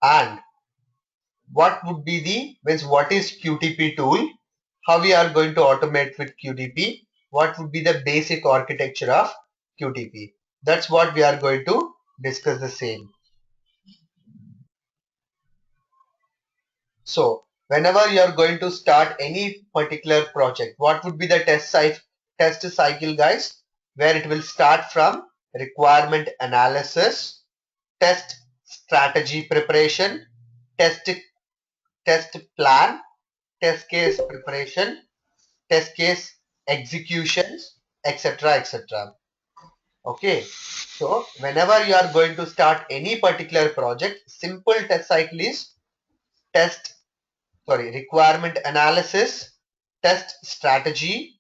And what would be what is QTP tool, how we are going to automate with QTP, what would be the basic architecture of QTP. That's what we are going to discuss the same. So whenever you are going to start any particular project, what would be the test cycle, guys? Where it will start from requirement analysis, test strategy preparation, test test plan, test case preparation, test case executions, etc., etc. Okay, so whenever you are going to start any particular project, simple test cycle is test requirement analysis, test strategy,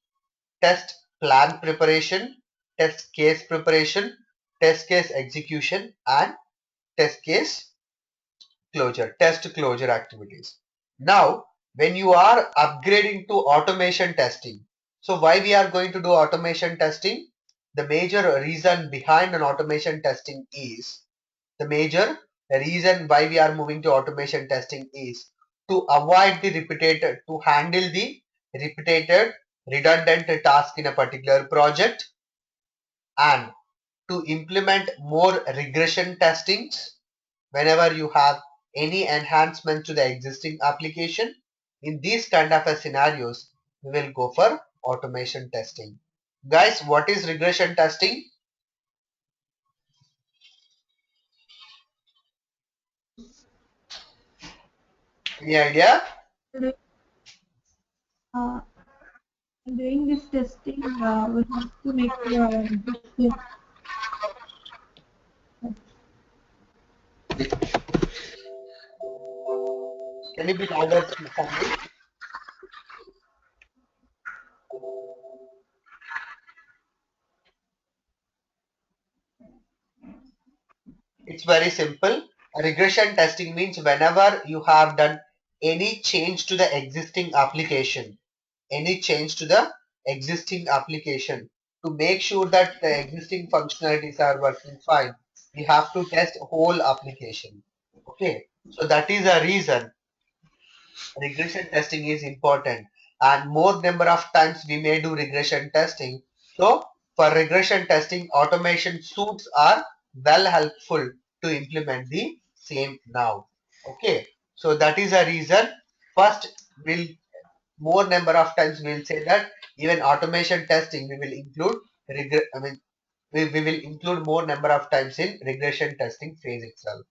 test plan preparation, test case preparation, test case execution, and test case closure, test closure activities. Now, when you are upgrading to automation testing, so why we are going to do automation testing? The major reason behind an automation testing is the major reason why we are moving to automation testing is to avoid the repeated, to handle the repeated redundant task in a particular project, and to implement more regression testings whenever you have any enhancement to the existing application. In these kind of a scenarios, we will go for automation testing. Guys, what is regression testing? Any idea? Uh, Doing this testing, we have to make this. Can you be louder for me? It's very simple. Regression testing means whenever you have done any change to the existing application, to make sure that the existing functionalities are working fine, we have to test whole application. Okay, so that is a reason regression testing is important, and more number of times we may do regression testing. So for regression testing, automation suites are well helpful to implement the same now. Okay, so that is a reason. First, we'll more number of times we'll say that even automation testing we will include we will include more number of times in regression testing phase itself.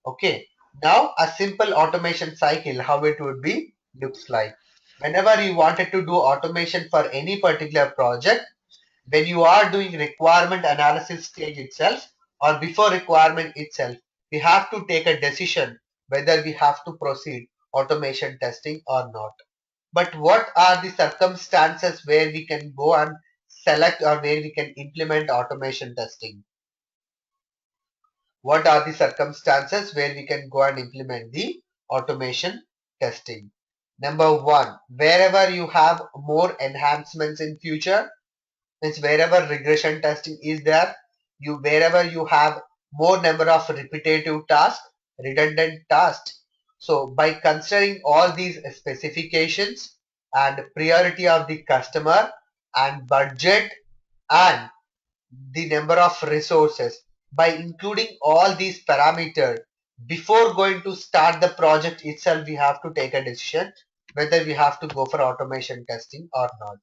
Okay, now a simple automation cycle, how it would be looks like. Whenever you wanted to do automation for any particular project, when you are doing requirement analysis stage itself or before requirement itself, we have to take a decision whether we have to proceed automation testing or not. But what are the circumstances where we can go and select or where we can implement automation testing? What are the circumstances where we can go and implement the automation testing? Number one, wherever you have more enhancements in future, means wherever regression testing is there, wherever you have more number of repetitive tasks, redundant tasks. So by considering all these specifications and priority of the customer and budget and the number of resources, by including all these parameters before going to start the project itself, we have to take a decision whether we have to go for automation testing or not.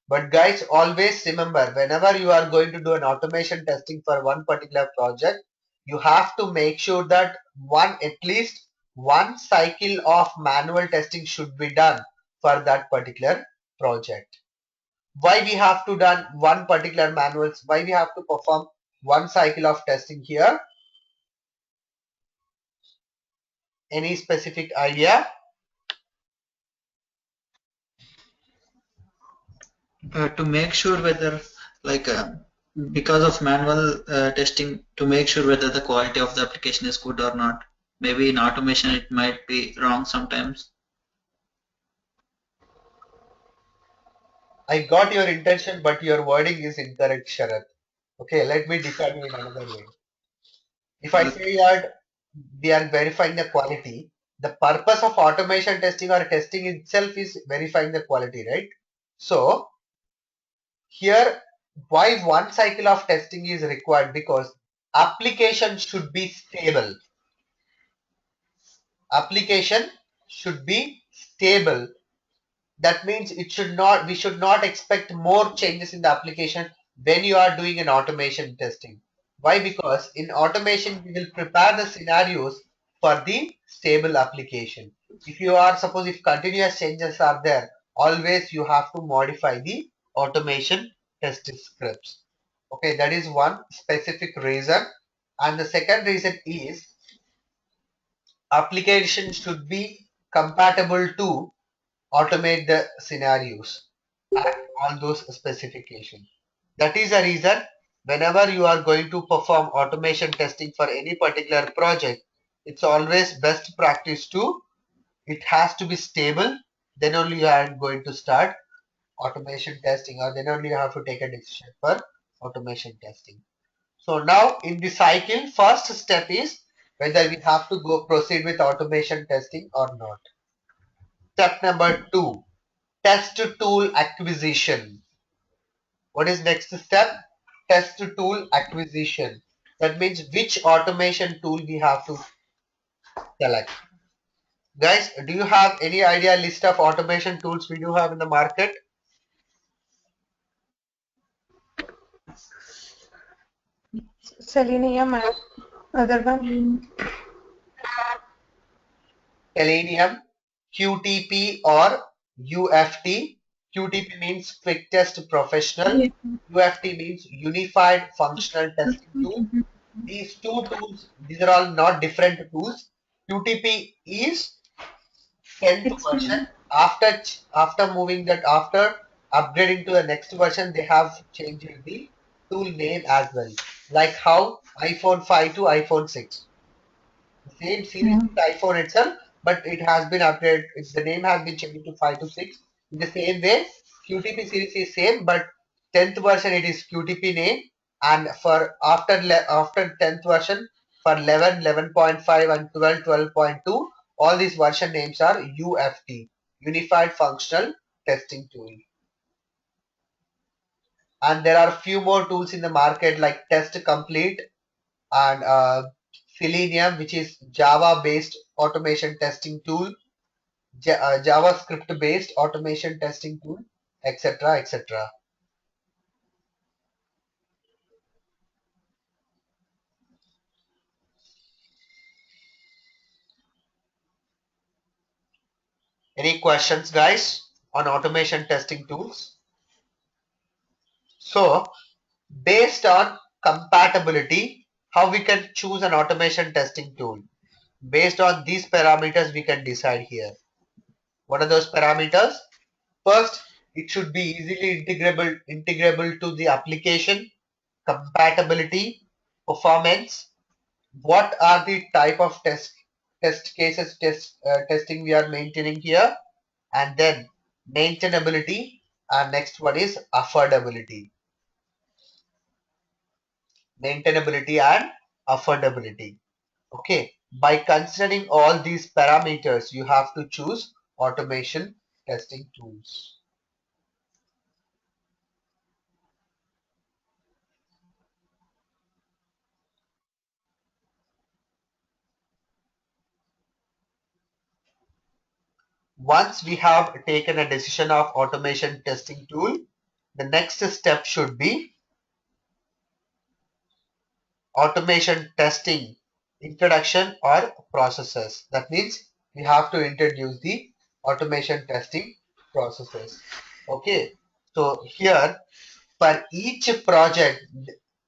But guys, always remember, whenever you are going to do an automation testing for one particular project, you have to make sure that at least one cycle of manual testing should be done for that particular project. Why we have to done one particular manuals? Why we have to perform one cycle of testing here? Any specific idea? To make sure whether like because of manual testing, to make sure whether the quality of the application is good or not. Maybe in automation it might be wrong sometimes. I got your intention, but your wording is incorrect, Sharath. Okay, let me define you in another way. If I say that we are verifying the quality. The purpose of automation testing or testing itself is verifying the quality, right? So here, why one cycle of testing is required? Because application should be stable. Application should be stable. That means we should not expect more changes in the application when you are doing an automation testing. Why? Because in automation, we will prepare the scenarios for the stable application. If you are, suppose if continuous changes are there, always you have to modify the automation test scripts. Okay, that is one specific reason. And the second reason is application should be compatible to automate the scenarios and all those specifications. That is the reason whenever you are going to perform automation testing for any particular project, it's always best practice to it has to be stable. Then only you are going to start automation testing, or then only you have to take a decision for automation testing. So now in the cycle, first step is whether we have to go proceed with automation testing or not. Step number two, test tool acquisition. What is next step? Test tool acquisition. That means which automation tool we have to select. Guys, do you have any idea list of automation tools we do have in the market? Selenium and other one. Selenium, QTP or UFT. QTP means Quick Test Professional. Yeah. UFT means Unified Functional Testing Tool. These two tools, these are all not different tools. QTP is 10th It's version. After moving that, after upgrading to the next version, they have changed the tool name as well. Like how iPhone 5 to iPhone 6. The same series yeah. is iPhone itself, but it has been upgraded. The name has been changed to 5 to 6. In the same way, QTP series is same, but 10th version it is QTP name, and for after 10th version for 11, 11.5 and 12, 12.2, all these version names are UFT, Unified Functional Testing Tool. And there are few more tools in the market like Test Complete and Selenium, which is Java-based automation testing tool, JavaScript-based automation testing tool, etc., etc. Any questions, guys, on automation testing tools? So, based on compatibility, how we can choose an automation testing tool? Based on these parameters, we can decide here. What are those parameters? First, it should be easily integrable to the application, compatibility, performance. What are the type of test cases testing we are maintaining here? And then maintainability, and next one is affordability. Maintainability and affordability. Okay, by considering all these parameters, you have to choose automation testing tools. Once we have taken a decision of automation testing tool, the next step should be automation testing introduction or processes. That means we have to introduce the automation testing processes. Okay, so here for each project,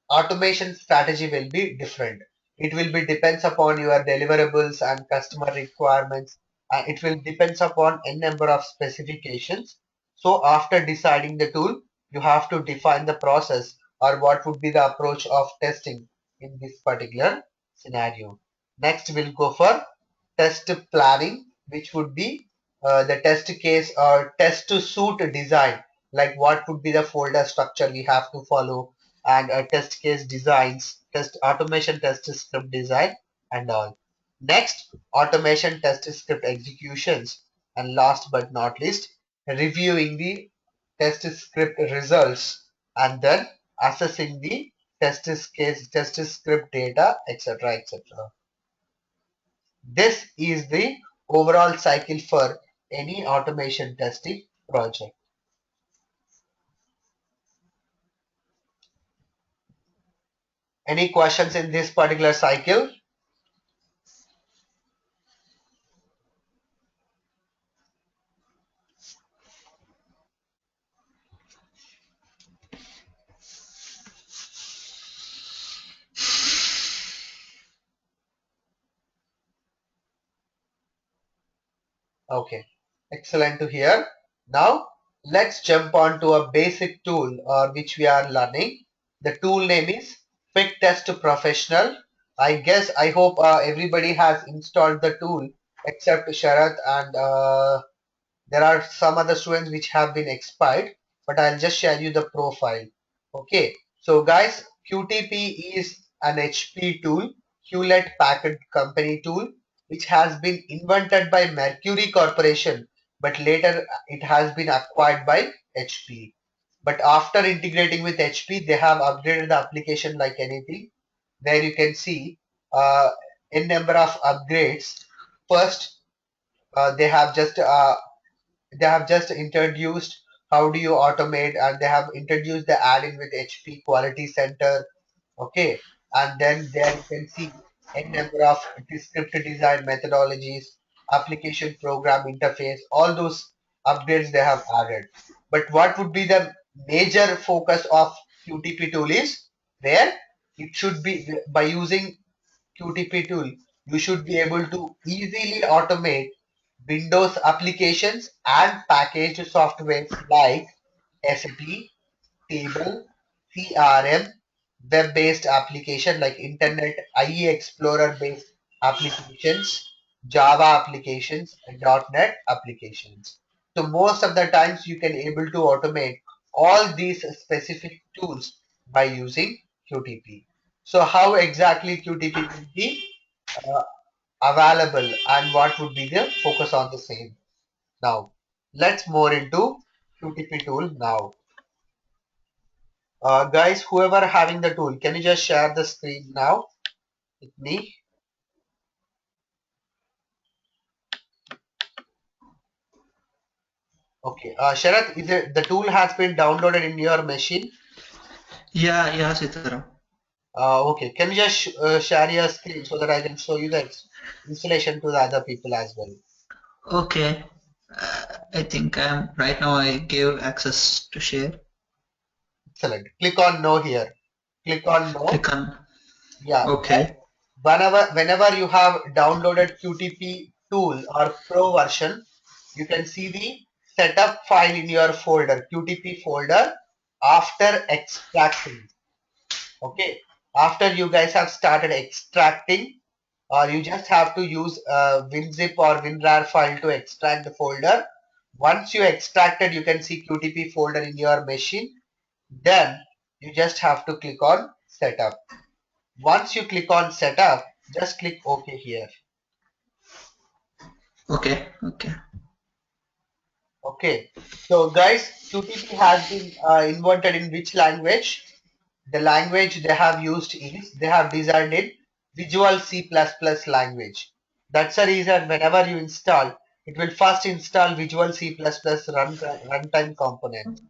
automation strategy will be different. It will be depends upon your deliverables and customer requirements. It will depends upon n number of specifications. So after deciding the tool, you have to define the process or what would be the approach of testing in this particular scenario. Next, we'll go for test planning, which would be the test case or test to suit design, like what would be the folder structure we have to follow, and test case designs, test automation test script design, and all. Next, automation test script executions. And last but not least, reviewing the test script results and then assessing the test script data, etc. etc. This is the overall cycle for any automation testing project. Any questions in this particular cycle? Okay, excellent to hear. Now, let's jump on to a basic tool which we are learning. The tool name is Quick Test Professional. I hope everybody has installed the tool except Sharath and there are some other students which have been expired, but I'll just share you the profile. Okay, so guys, QTP is an HP tool, Hewlett Packard Company tool, which has been invented by Mercury Corporation, but later it has been acquired by HP. But after integrating with HP, they have upgraded the application like anything. There you can see n number of upgrades. First, uh, they have just uh, they have just introduced how do you automate, and they have introduced the add-in with HP Quality Center. Okay, and then there you can see a number of script design methodologies, application program interface, all those updates they have added. But what would be the major focus of QTP tool is where it should be by using QTP tool, you should be able to easily automate Windows applications and packaged software like SAP, Table, CRM, web-based application like Internet IE Explorer based applications, Java applications, and .NET applications. So most of the times you can able to automate all these specific tools by using QTP. So how exactly QTP will be uh, available and what would be the focus on the same? Now, let's more into QTP tool now. Guys, whoever having the tool, can you just share the screen now with me? Okay. Sharath, is it the tool has been downloaded in your machine? Yeah, Sitaram. Okay. Can you just share your screen so that I can show you the installation to the other people as well? Okay. I think right now I gave access to share. Excellent. Click on no here. Click on no. Click on. Yeah. Okay. Whenever you have downloaded QTP tool or pro version, you can see the setup file in your folder, QTP folder after extracting. Okay. After you guys have started extracting, or you just have to use WinZip or WinRAR file to extract the folder. Once you extracted, you can see QTP folder in your machine. Then you just have to click on setup. Once you click on setup, just click OK here. Okay. Okay. So guys, QTP has been invented in which language? The language they have used is, they have designed in Visual C++ language. That's the reason whenever you install, it will first install Visual C++ runtime component.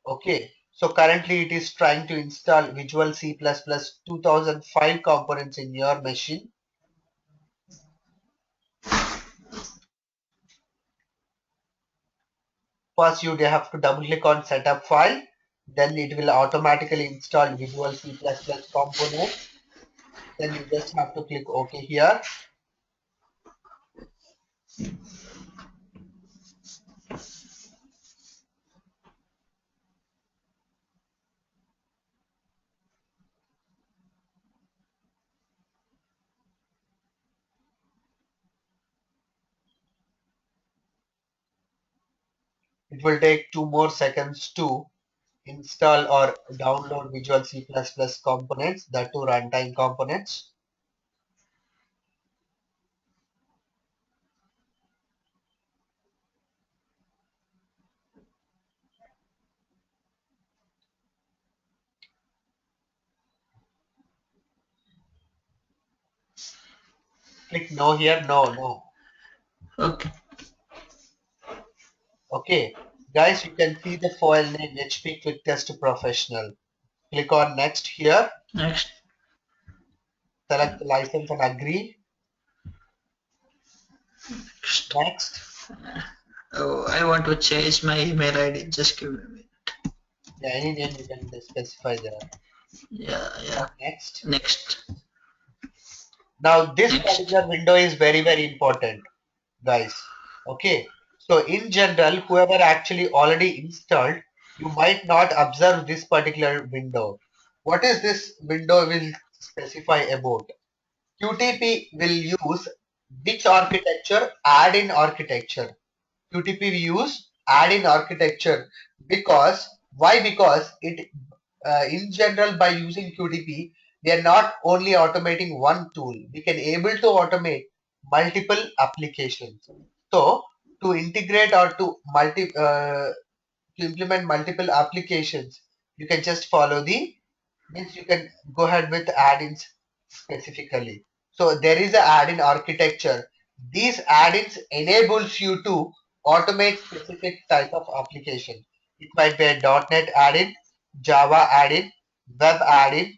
Okay. So currently it is trying to install Visual C++ 2005 components in your machine. First, you have to double click on setup file. Then it will automatically install Visual C++ component. Then you just have to click OK here. It will take 2 more seconds too. install or download Visual C++ components, that too runtime components. Click no here, no. Okay. Okay, guys, you can see the file name HP Quick Test Professional. Click on next here, Next. select the license and agree. Next. Next, Oh, I want to change my email ID. Just give me a minute. yeah, any name you can specify there. Yeah. Next. Next. Now this Next. particular window is very, very important, guys. Okay, so in general, whoever actually already installed, you might not observe this particular window. What is this window will specify about? QTP will use which architecture? Add-in architecture. QTP we use add-in architecture because why? Because it in general by using QTP we are not only automating one tool, we can able to automate multiple applications. So to integrate or to implement multiple applications, you can just follow the means you can go ahead with add-ins specifically. So there is a add-in architecture. These add-ins enables you to automate specific type of application. It might be a .NET add-in, Java add-in, web add-in,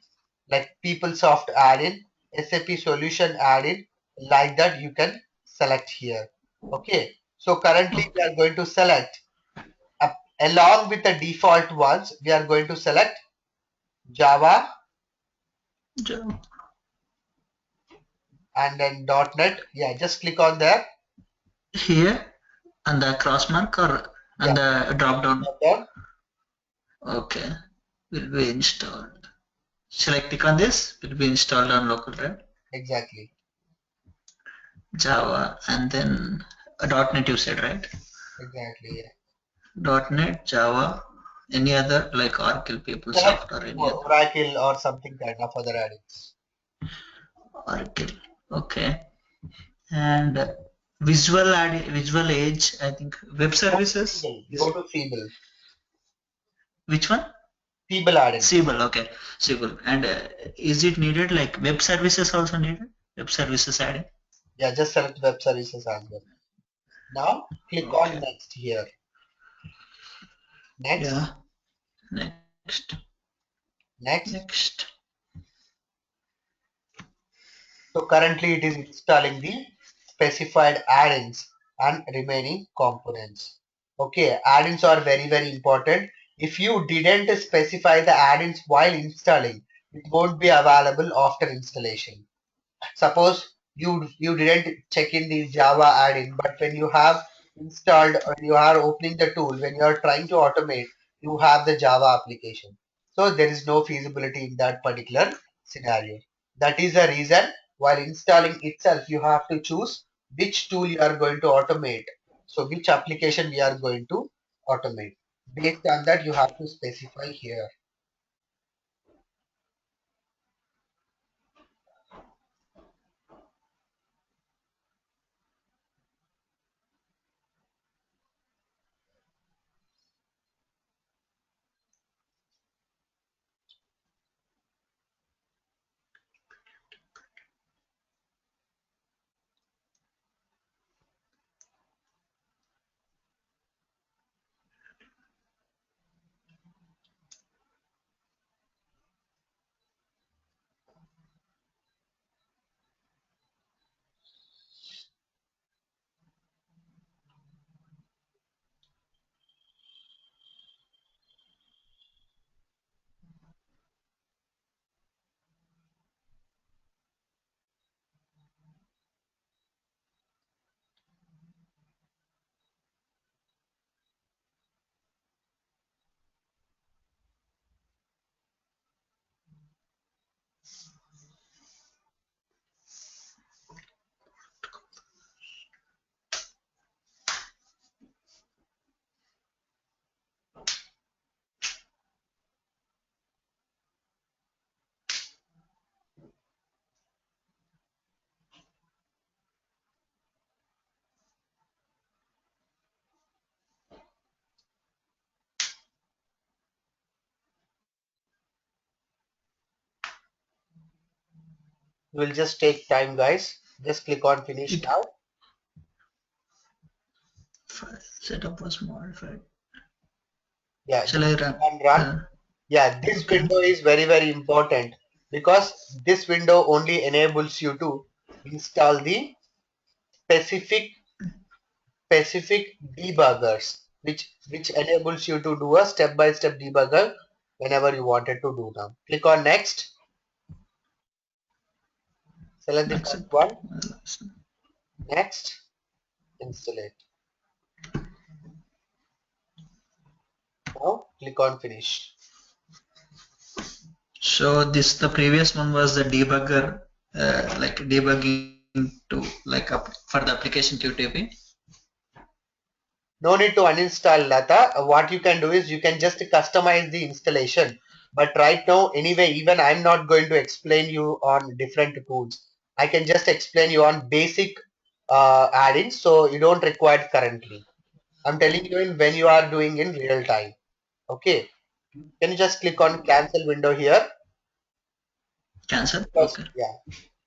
like PeopleSoft add-in, SAP solution add-in, like that you can select here. Okay. So currently we are going to select along with the default ones, we are going to select Java Java. and then .NET. Yeah, just click on there. Here and the cross mark or Yeah, and the drop down. down. Okay. Will be installed. Shall I click on this? Will be installed on local drive. Exactly. Java and then .NET you said, right? Exactly. Yeah. .NET, Java, any other like Oracle, Select PeopleSoft or few any more other Oracle or something kind of other add-ins. Oracle. Okay. And Visual Age, I think web services is Go to Feeble. which one? Feeble add-in. Siebel, okay. Siebel. And is it needed like web services also needed? Web services adding? Yeah, just select web services as well. Now click on Okay. next here. Next, Yeah. Next. next. Next. So currently it is installing the specified add-ins and remaining components. Okay, add-ins are very, very important. If you didn't specify the add-ins while installing, it won't be available after installation. Suppose you didn't check in the Java add-in, but when you have installed or you are opening the tool, when you are trying to automate, you have the Java application. So there is no feasibility in that particular scenario. That is the reason while installing itself, you have to choose which tool you are going to automate. So which application we are going to automate. Based on that, you have to specify here. It will just take time, guys. Just click on finish now. File setup was modified. Yeah, Shall I just run? click on run. Yeah, this Okay. window is very important because this window only enables you to install the specific debuggers, which enables you to do a step-by-step debugger whenever you wanted to do now. Click on next. Select the first Accept. one. Next. Install it. Now click on finish. So this the previous one was the debugger, like debugging to like up for the application QTP. No need to uninstall, Lata. What you can do is you can just customize the installation. But right now, anyway, even I'm not going to explain you on different tools. I can just explain you on basic add-ins, so you don't require it currently. I'm telling you in when you are doing in real time. Okay. Can you just click on cancel window here? Cancel. Because, Okay. yeah,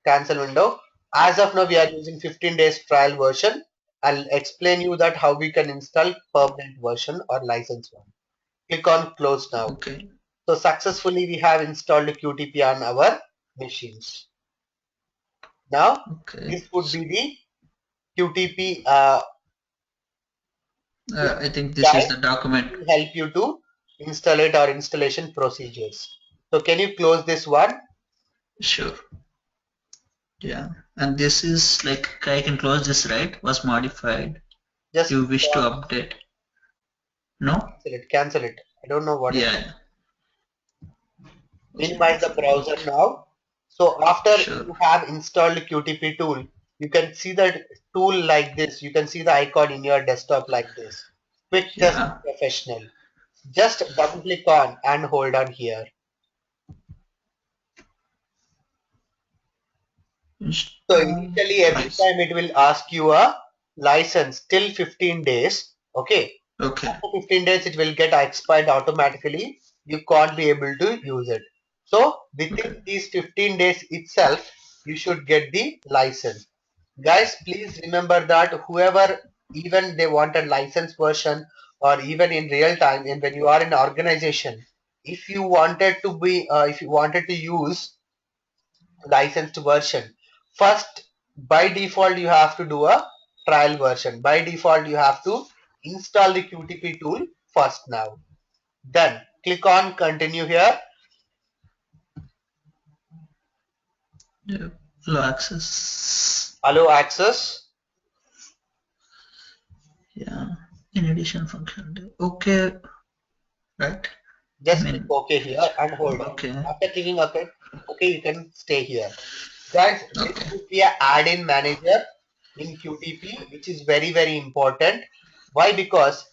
cancel window. As of now, we are using 15 days trial version. I'll explain you that how we can install permanent version or license one. Click on close now. Okay. So successfully we have installed QTP on our machines. Now Okay. this would be the QTP I think this is guide the document. to help you to install it or installation procedures. So can you close this one? Sure. Yeah. And this is like I can close this, right? Was modified. Just You wish to update. No? cancel it. I don't know what it is. Yeah. Minimize the browser now. So after Sure. you have installed QTP tool, you can see the tool like this. You can see the icon in your desktop like this. Quick Test Yeah. Professional. Just double click on and hold on here. So initially every Nice. time it will ask you a license till 15 days. Okay. Okay. After 15 days it will get expired automatically. You can't be able to use it. So within Okay. these 15 days itself, you should get the license. Guys, please remember that whoever even they want a license version or even in real time and when you are in an organization, if you wanted to be if you wanted to use licensed version, first by default you have to do a trial version. By default you have to install the QTP tool first now. Then click on continue here. Yeah. Low access. Allow access. Yeah. In addition function. Okay. Right. Just click OK here and hold on. Okay. After clicking OK, you can stay here. Guys, this Okay. would be an add-in manager in QTP, which is very important. Why? Because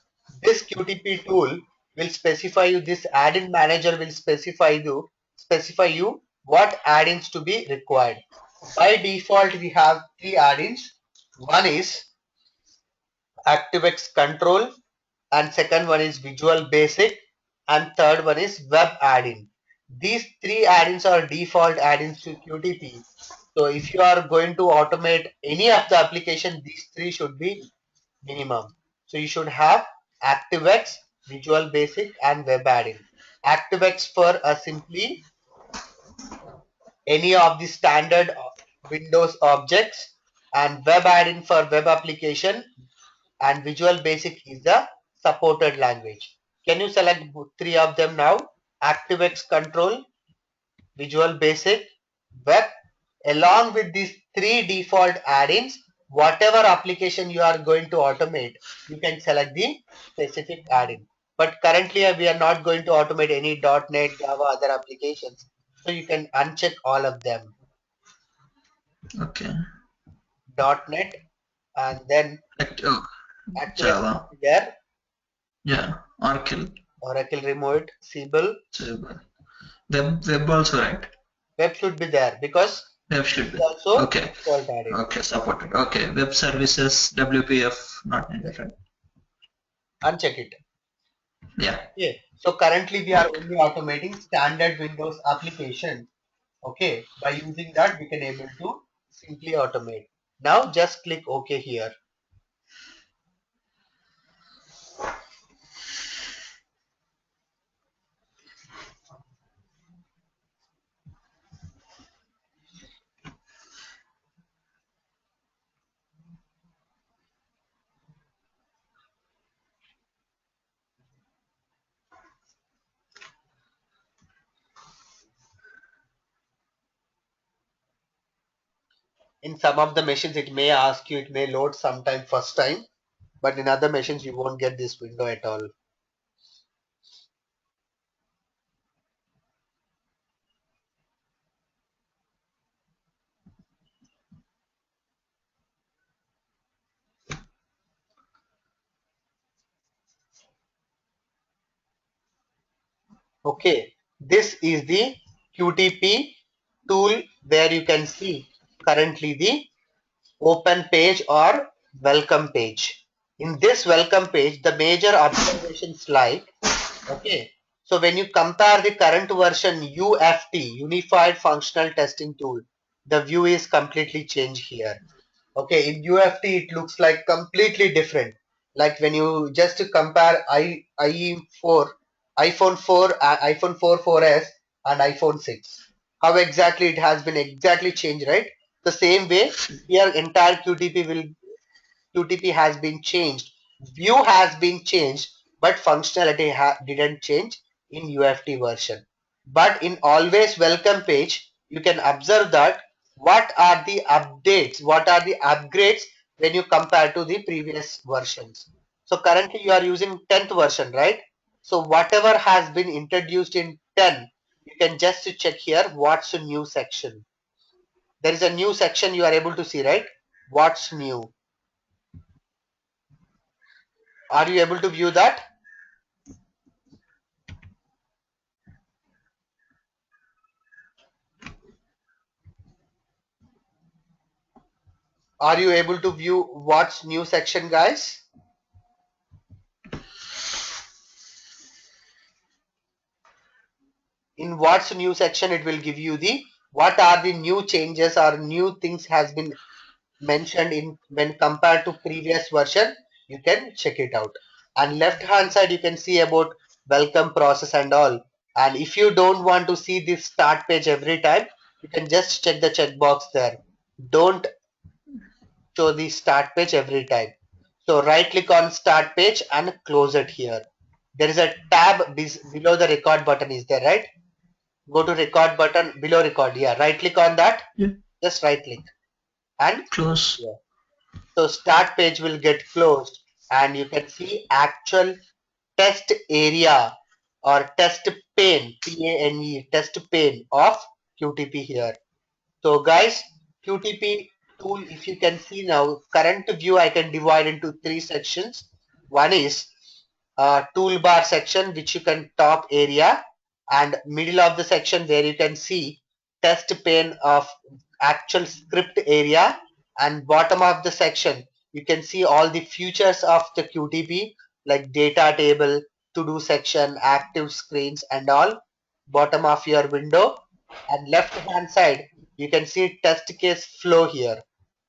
this QTP tool will specify you, this add-in manager will specify you what add-ins to be required. By default, we have three add-ins. One is ActiveX Control, and second one is Visual Basic, and third one is Web Add-in. These three add-ins are default add-ins to QTP. So if you are going to automate any of the application, these three should be minimum. So you should have ActiveX, Visual Basic, and Web Add-in. ActiveX for simply any of the standard Windows objects, and Web Add-in for web application, and Visual Basic is the supported language. Can you select three of them now? ActiveX Control, Visual Basic, Web. Along with these three default add-ins, whatever application you are going to automate, you can select the specific add-in. But currently we are not going to automate any .NET, Java, other applications. So you can uncheck all of them. Okay. .NET and then ActiveX Java. there. Yeah. Oracle. Oracle remove it. Siebel. Web also, right? Web should be there because Web should be. also Okay. default add-in. Okay, supported. Okay. Web services, WPF, not needed, right? Uncheck it. Yeah. Okay. So currently we are only automating standard Windows application. Okay, by using that we can able to simply automate. Now just click OK here. In some of the machines it may ask you, it may load sometime first time, but in other machines you won't get this window at all. Okay, this is the QTP tool where you can see currently the open page or welcome page. In this welcome page, the major observations like, okay, so when you compare the current version UFT, Unified Functional Testing Tool, the view is completely changed here. Okay, in UFT it looks like completely different. Like when you just compare IE4, iPhone 4, iPhone 4, 4S and iPhone 6. How exactly it has been exactly changed, right? The same way here entire QTP has been changed. View has been changed, but functionality didn't change in UFT version. But in always welcome page, you can observe that what are the updates, what are the upgrades when you compare to the previous versions. So currently you are using 10th version, right? So whatever has been introduced in 10, you can just check here what's a new section. There is a new section you are able to see, right? What's new? Are you able to view that? Are you able to view what's new section, guys? In what's new section, it will give you the what are the new changes or new things has been mentioned in when compared to previous version. You can check it out. And left hand side, you can see about welcome process and all. And if you don't want to see this start page every time, you can just check the checkbox there. Don't show the start page every time. So right click on start page and close it here. There is a tab below the record button is there, right? Go to record button below record. Yeah, right click on that. Yeah. Just right click and Close. yeah. So start page will get closed and you can see actual test area or test pane, P-A-N-E, test pane of QTP here. So guys, QTP tool, if you can see now, current view I can divide into three sections. One is toolbar section, which you can top area, and middle of the section where you can see test pane of actual script area, and bottom of the section you can see all the features of the QTP like data table, to do section, active screens and all. Bottom of your window and left hand side you can see test case flow here.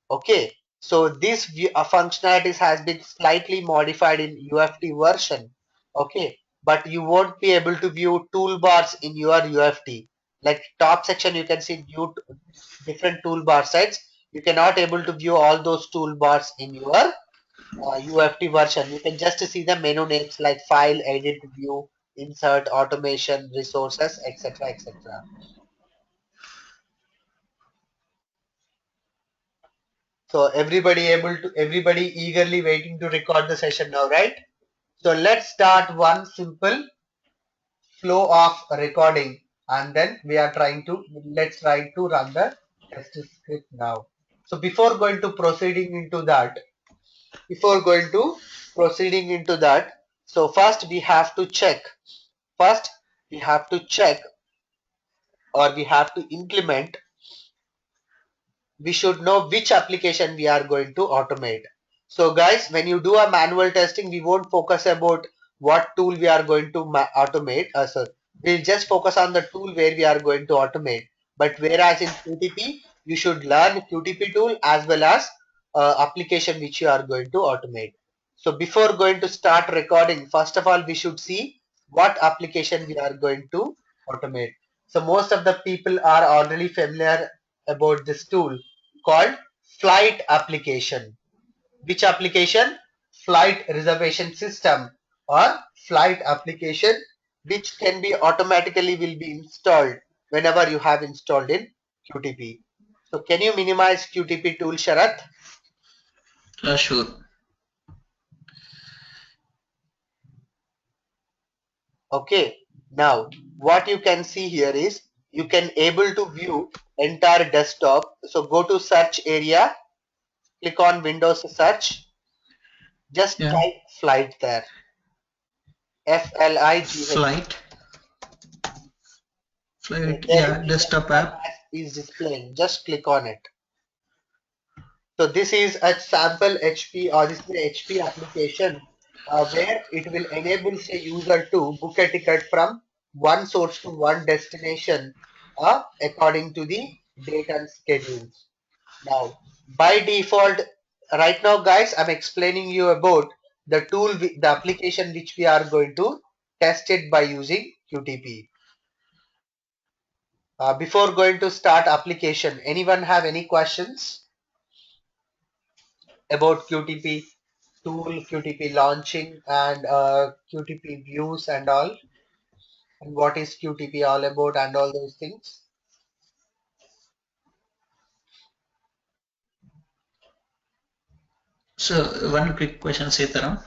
Okay, so this functionalities has been slightly modified in UFT version. Okay, but you won't be able to view toolbars in your UFT. Like top section, you can see different toolbar sites. You cannot able to view all those toolbars in your UFT version. You can just see the menu names like file, edit, view, insert, automation, resources, etc., etc. So everybody eagerly waiting to record the session now, right? So let's start one simple flow of recording and then we are let's try to run the test script now. So before going to proceeding into that, so first we have to check or we have to implement, we should know which application we are going to automate. So guys, when you do a manual testing, we won't focus about what tool we are going to automate. So we'll just focus on the tool where we are going to automate. But whereas in QTP, you should learn QTP tool as well as application which you are going to automate. So before going to start recording, first of all, we should see what application we are going to automate. So most of the people are already familiar about this tool called flight application. Which application? Flight reservation system or flight application, which can be automatically will be installed whenever you have installed in QTP. So can you minimize QTP tool, Sharath? Sure. Okay. Now what you can see here is you can able to view entire desktop. So go to search area, click on Windows search, just Yeah. type flight there. FLIGH. Flight. There Yeah, is desktop app. is displaying. Just click on it. So this is a sample HP or this is an HP application where it will enable a user to book a ticket from one source to one destination according to the date and schedules. Now, by default, right now, guys, I'm explaining you about the tool, the application which we are going to test it by using QTP. Before going to start application, anyone have any questions about QTP tool, QTP launching and QTP views and all? And what is QTP all about and all those things? So one quick question, Sitaram.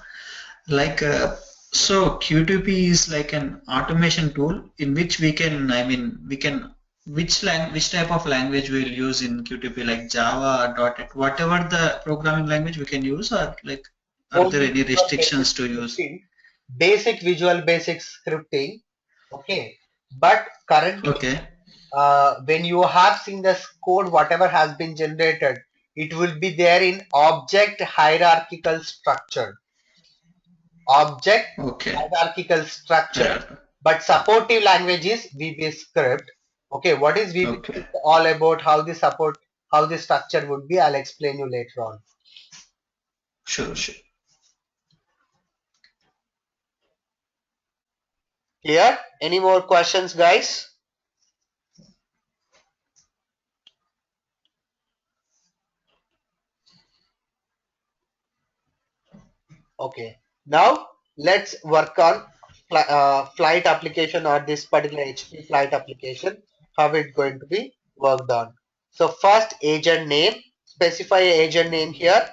Like, so QTP is like an automation tool in which we can, I mean, we can, which type of language we'll use in QTP, like Java or .NET, whatever the programming language we can use, or like, are there Only any visual basic restrictions to use? scripting, basic visual basic scripting. Okay. But currently, Okay. when you have seen this code, whatever has been generated, it will be there in object hierarchical structure. Object Okay. hierarchical structure. Yeah. But supportive language is VB script. Okay, what is VB Okay. script all about? How the support, how the structure would be? I'll explain you later on. Sure, sure. Clear? Any more questions, guys? Okay. Now let's work on flight application or this particular HP flight application. How it's going to be worked on. So first agent name. Specify agent name here.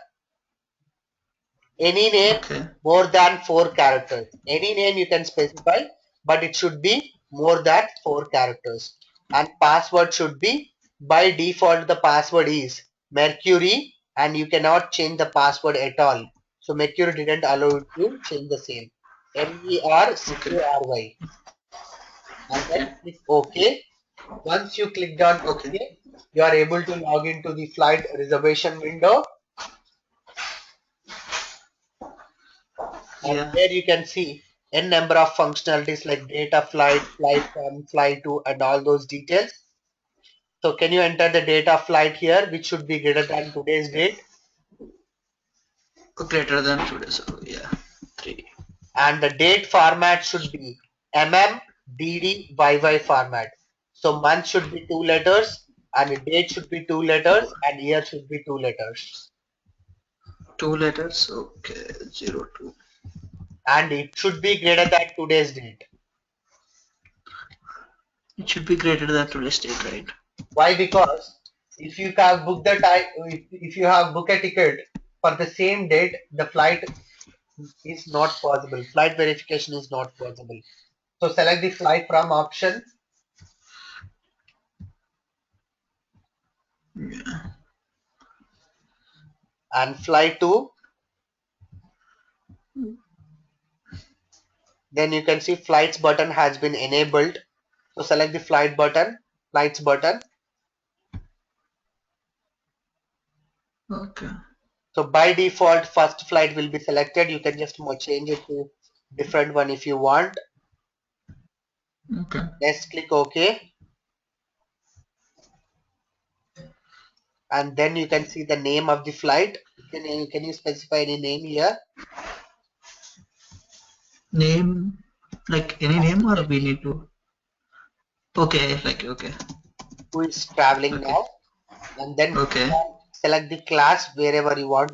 Any name Okay. more than 4 characters. Any name you can specify, but it should be more than 4 characters. And password should be, by default the password is Mercury and you cannot change the password at all. So Mercury didn't allow you to change the same. MERCURY. And then click OK. Once you clicked on OK, you are able to log into the flight reservation window. And Yeah. there you can see n number of functionalities like data flight, flight from, flight to, and all those details. So can you enter the date of flight here, which should be greater than today's date? Greater than 2 days. So yeah, 3. And the date format should be YY format. So month should be 2 letters, and the date should be 2 letters, and year should be 2 letters. 2 letters. Okay, 02. And it should be greater than today's date. It should be greater than today's date, right? Why? Because if you have booked the time, if you have booked a ticket for the same date, the flight is not possible. Flight verification is not possible. So select the flight from option. Yeah. And fly to. Then you can see flights button has been enabled. So select the flight button, flights button. Okay. So by default, first flight will be selected. You can just change it to different one if you want. Okay. Let's click OK. and then you can see the name of the flight. Can you specify any name here? Name, like any name, or we need to? Okay, like okay, Who is traveling okay, now? And then okay, select the class wherever you want.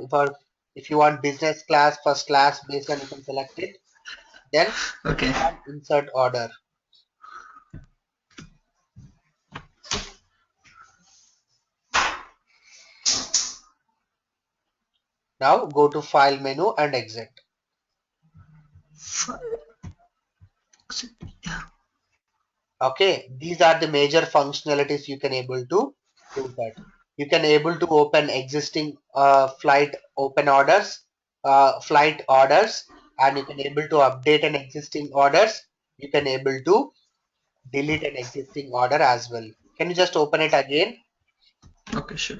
If you want business class, first class, based on you can select it. Then okay. insert order. Now go to file menu and exit. Yeah. Okay, these are the major functionalities you can able to do that. You can able to open existing flight orders, and you can able to update an existing orders. You can able to delete an existing order as well. Can you just open it again? Okay, sure.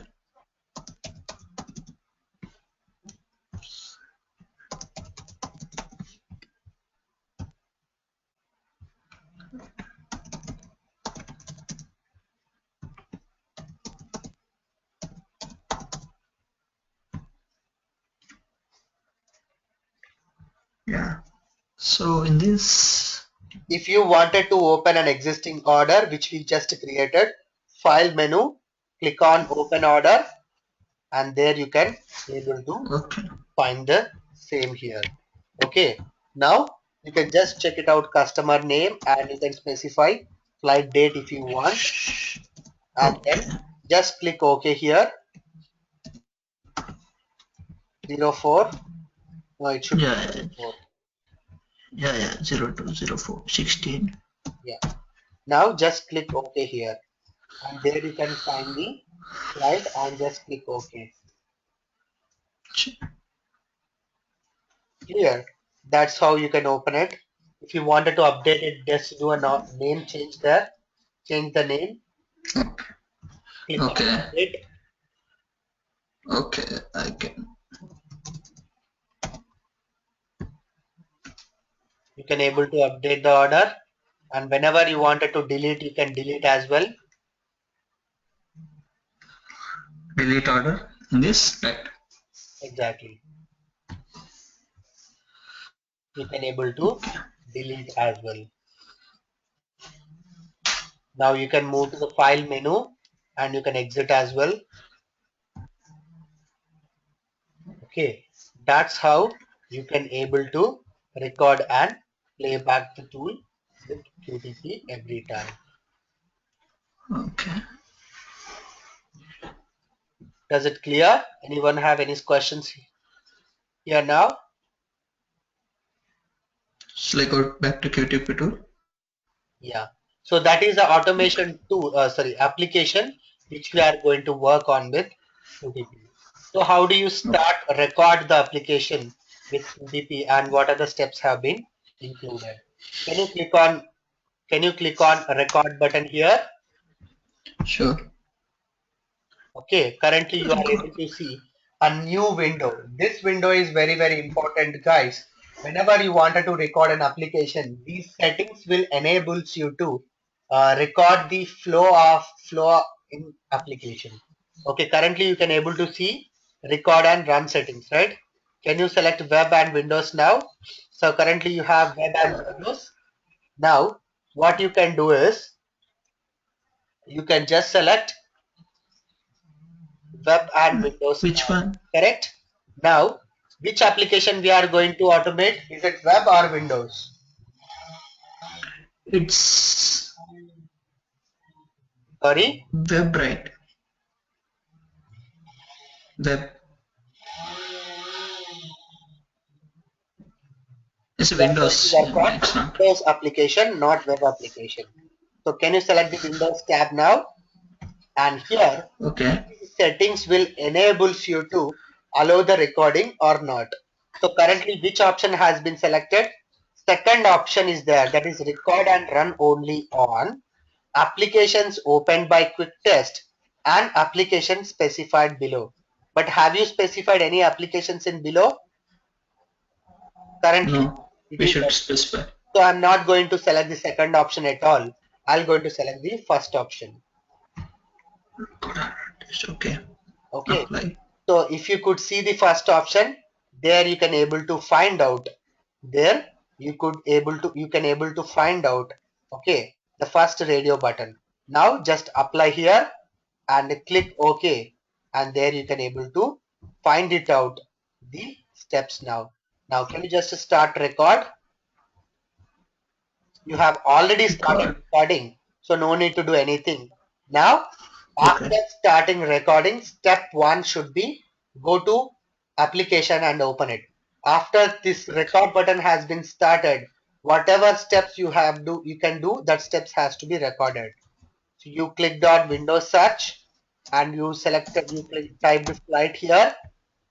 Yeah. So in this, If you wanted to open an existing order which we just created, file menu, click on open order, and there you can able to okay, find the same here. Okay, now you can just check it out customer name, and you can specify flight date if you want, and okay. then just click OK here. 04. No, it should be Yeah, yeah, 04. yeah. 020416. Yeah. Now just click OK here, and there you can find the flight and just click OK. Here, that's how you can open it. If you wanted to update it, just do a name change there. Change the name. Click on Okay, update. okay. I can. You can able to update the order, and whenever you wanted to delete, you can delete as well. Delete order in this, right? Exactly. You can able to delete as well. Now you can move to the file menu and you can exit as well. Okay, that's how you can able to record and play back the tool with QTP every time. Okay. Does it clear? Anyone have any questions here now? Shall I go back to QTP tool? Yeah. So that is the automation tool, application which we are going to work on with QTP. So how do you start record the application with QTP, and what are the steps have been included? Can you click on record button here? Sure. Okay, currently you are Go. able to see a new window. This window is very, very important, guys. Whenever you wanted to record an application, these settings will enable you to record the flow in application. Okay, currently you can able to see record and run settings, right? Can you select web and Windows now? So currently you have web and Windows. Now, what you can do is you can just select web and Windows Which now, one? correct? Now, which application we are going to automate? Is it web or Windows? It's Sorry, web, right? Web. It's we are going to Windows. work Yeah, on it's not. Windows application, not web application. So can you select the Windows tab now? And here, Okay. these settings will enable you to allow the recording or not. So currently, which option has been selected? Second option is there, that is record and run only on applications opened by quick test and applications specified below. But have you specified any applications in below? Currently, No. it We is should empty. specify. So I'm not going to select the second option at all. I'm going to select the first option. Okay. Okay. Apply. So if you could see the first option, there you can able to find out. There you can able to find out. Okay, the first radio button. Now just apply here and click OK, and there you can able to find it out the steps now. Now can you just start record? You have already started Record. recording, so no need to do anything. Now, after Okay. starting recording, step 1 should be go to application and open it. After this record button has been started, whatever steps you can do, that steps has to be recorded. So you clicked on Windows search and typed flight here.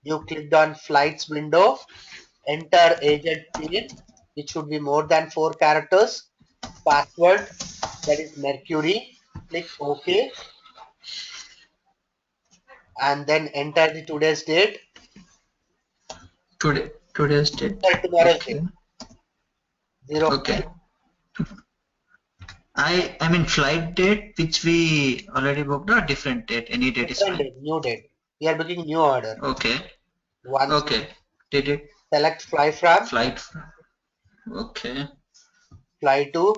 You clicked on flights window, enter agent PIN, it should be more than 4 characters, password, that is Mercury, click OK, and then enter the today's date, Today's date. or tomorrow's Okay. date, 0. Okay. I mean flight date which we already booked or different date. Any date is Different fine. date, new date. We are booking new order. Okay. Once Okay. Did it select fly from, flight? Okay. fly to,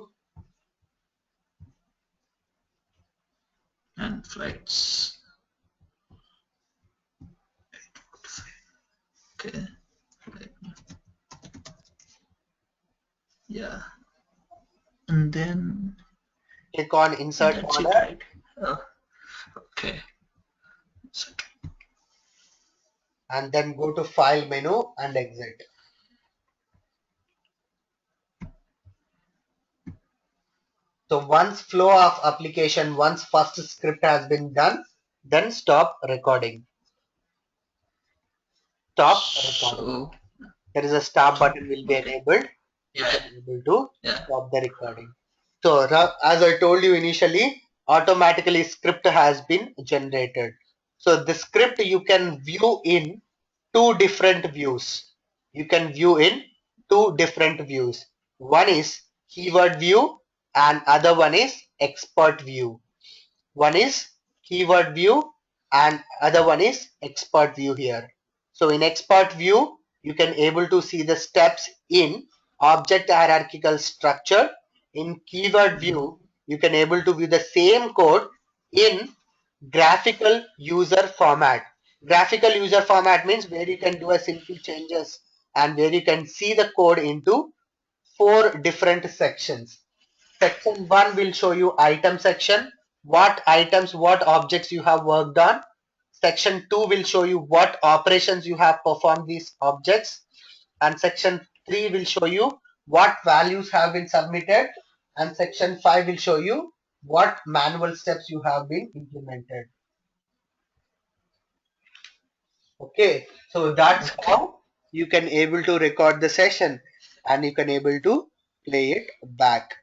And flights. Okay. Yeah. And then click on insert that's it, order, right? Oh, okay. So, and then go to file menu and exit. So once flow of application, once first script has been done, then stop recording. Stop recording. so There is a stop button will be enabled. You yeah, can able to yeah. stop the recording. So as I told you initially, automatically script has been generated. So the script you can view in two different views. You can view in two different views. One is keyword view and other one is expert view. One is keyword view and other one is expert view here. So in expert view, you can able to see the steps in object hierarchical structure. In keyword view, you can able to view the same code in graphical user format. Graphical user format means where you can do a simple changes and where you can see the code into 4 different sections. Section 1 will show you item section, what items, what objects you have worked on. Section 2 will show you what operations you have performed these objects. And section 3 will show you what values have been submitted. And section 5 will show you what manual steps you have been implemented. Okay, so that's how you can able to record the session and you can able to play it back.